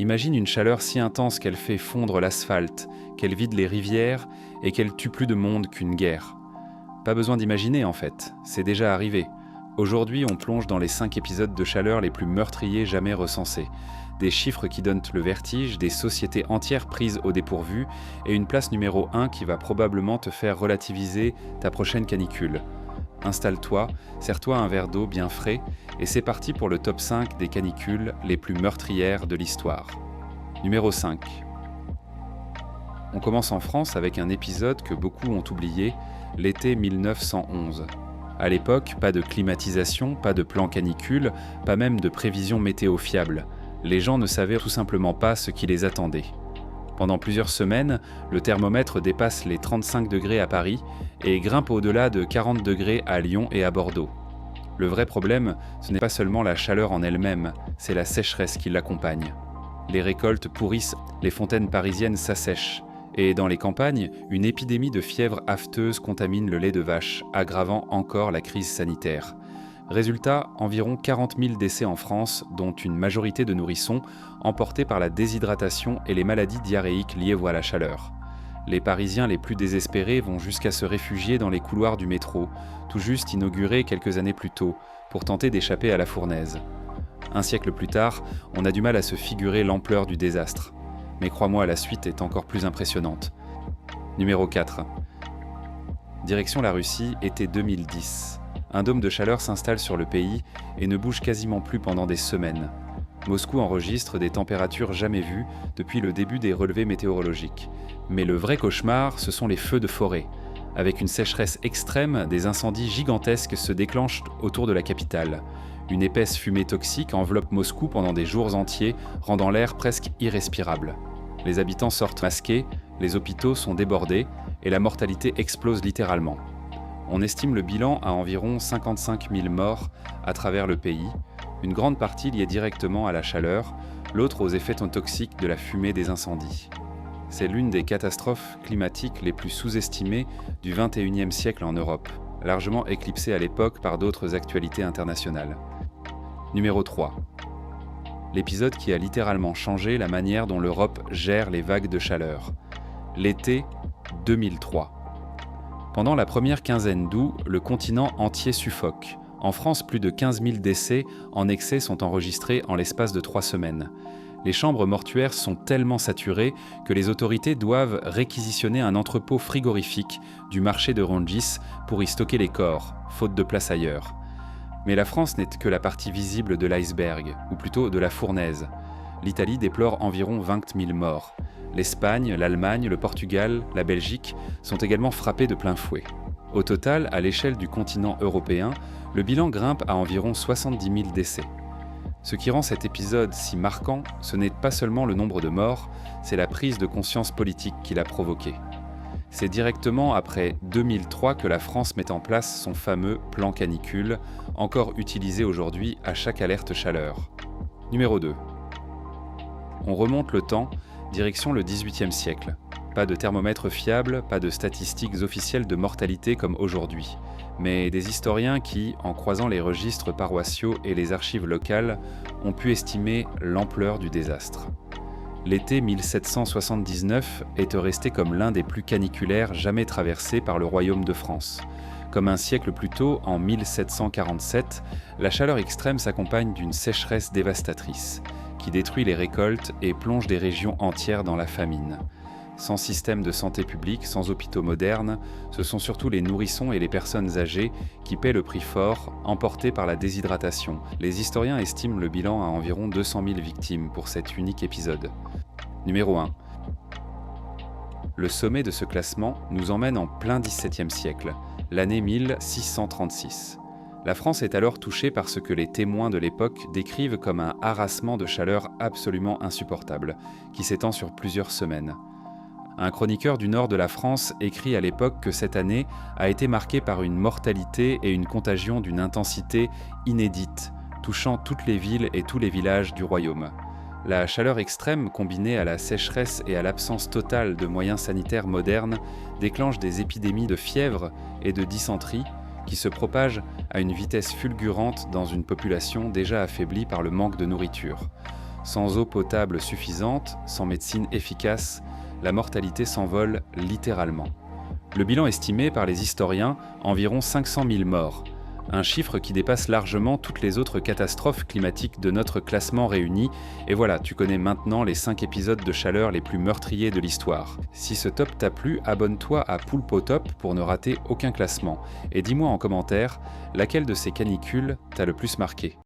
Imagine une chaleur si intense qu'elle fait fondre l'asphalte, qu'elle vide les rivières et qu'elle tue plus de monde qu'une guerre. Pas besoin d'imaginer en fait, c'est déjà arrivé. Aujourd'hui, on plonge dans les 5 épisodes de chaleur les plus meurtriers jamais recensés. Des chiffres qui donnent le vertige, des sociétés entières prises au dépourvu et une place numéro 1 qui va probablement te faire relativiser ta prochaine canicule. Installe-toi, serre-toi un verre d'eau bien frais et c'est parti pour le top 5 des canicules les plus meurtrières de l'histoire. Numéro 5. On commence en France avec un épisode que beaucoup ont oublié, l'été 1911. À l'époque, pas de climatisation, pas de plan canicule, pas même de prévision météo fiable. Les gens ne savaient tout simplement pas ce qui les attendait. Pendant plusieurs semaines, le thermomètre dépasse les 35 degrés à Paris et grimpe au-delà de 40 degrés à Lyon et à Bordeaux. Le vrai problème, ce n'est pas seulement la chaleur en elle-même, c'est la sécheresse qui l'accompagne. Les récoltes pourrissent, les fontaines parisiennes s'assèchent. Et dans les campagnes, une épidémie de fièvre afteuse contamine le lait de vache, aggravant encore la crise sanitaire. Résultat, environ 40 000 décès en France, dont une majorité de nourrissons, emportés par la déshydratation et les maladies diarrhéiques liées à la chaleur. Les Parisiens les plus désespérés vont jusqu'à se réfugier dans les couloirs du métro, tout juste inauguré quelques années plus tôt, pour tenter d'échapper à la fournaise. Un siècle plus tard, on a du mal à se figurer l'ampleur du désastre. Mais crois-moi, la suite est encore plus impressionnante. Numéro 4. Direction la Russie, été 2010. Un dôme de chaleur s'installe sur le pays et ne bouge quasiment plus pendant des semaines. Moscou enregistre des températures jamais vues depuis le début des relevés météorologiques. Mais le vrai cauchemar, ce sont les feux de forêt. Avec une sécheresse extrême, des incendies gigantesques se déclenchent autour de la capitale. Une épaisse fumée toxique enveloppe Moscou pendant des jours entiers, rendant l'air presque irrespirable. Les habitants sortent masqués, les hôpitaux sont débordés et la mortalité explose littéralement. On estime le bilan à environ 55 000 morts à travers le pays, une grande partie liée directement à la chaleur, l'autre aux effets toxiques de la fumée des incendies. C'est l'une des catastrophes climatiques les plus sous-estimées du XXIe siècle en Europe, largement éclipsée à l'époque par d'autres actualités internationales. Numéro 3. L'épisode qui a littéralement changé la manière dont l'Europe gère les vagues de chaleur. L'été 2003. Pendant la première quinzaine d'août, le continent entier suffoque. En France, plus de 15 000 décès en excès sont enregistrés en l'espace de 3 semaines. Les chambres mortuaires sont tellement saturées que les autorités doivent réquisitionner un entrepôt frigorifique du marché de Rungis pour y stocker les corps, faute de place ailleurs. Mais la France n'est que la partie visible de l'iceberg, ou plutôt de la fournaise. L'Italie déplore environ 20 000 morts. L'Espagne, l'Allemagne, le Portugal, la Belgique sont également frappés de plein fouet. Au total, à l'échelle du continent européen, le bilan grimpe à environ 70 000 décès. Ce qui rend cet épisode si marquant, ce n'est pas seulement le nombre de morts, c'est la prise de conscience politique qui l'a provoqué. C'est directement après 2003 que la France met en place son fameux plan canicule, encore utilisé aujourd'hui à chaque alerte chaleur. Numéro 2. On remonte le temps, direction le XVIIIe siècle. Pas de thermomètre fiable, pas de statistiques officielles de mortalité comme aujourd'hui, mais des historiens qui, en croisant les registres paroissiaux et les archives locales, ont pu estimer l'ampleur du désastre. L'été 1779 est resté comme l'un des plus caniculaires jamais traversés par le royaume de France. Comme un siècle plus tôt, en 1747, la chaleur extrême s'accompagne d'une sécheresse dévastatrice, qui détruit les récoltes et plonge des régions entières dans la famine. Sans système de santé publique, sans hôpitaux modernes, ce sont surtout les nourrissons et les personnes âgées qui paient le prix fort, emportés par la déshydratation. Les historiens estiment le bilan à environ 200 000 victimes pour cet unique épisode. Numéro 1. Le sommet de ce classement nous emmène en plein XVIIe siècle, l'année 1636. La France est alors touchée par ce que les témoins de l'époque décrivent comme un harassement de chaleur absolument insupportable, qui s'étend sur plusieurs semaines. Un chroniqueur du nord de la France écrit à l'époque que cette année a été marquée par une mortalité et une contagion d'une intensité inédite, touchant toutes les villes et tous les villages du royaume. La chaleur extrême, combinée à la sécheresse et à l'absence totale de moyens sanitaires modernes, déclenche des épidémies de fièvre et de dysenterie qui se propagent à une vitesse fulgurante dans une population déjà affaiblie par le manque de nourriture. Sans eau potable suffisante, sans médecine efficace, la mortalité s'envole littéralement. Le bilan estimé par les historiens, environ 500 000 morts. Un chiffre qui dépasse largement toutes les autres catastrophes climatiques de notre classement réuni. Et voilà, tu connais maintenant les 5 épisodes de chaleur les plus meurtriers de l'histoire. Si ce top t'a plu, abonne-toi à Poulpe Top pour ne rater aucun classement. Et dis-moi en commentaire, laquelle de ces canicules t'a le plus marqué ?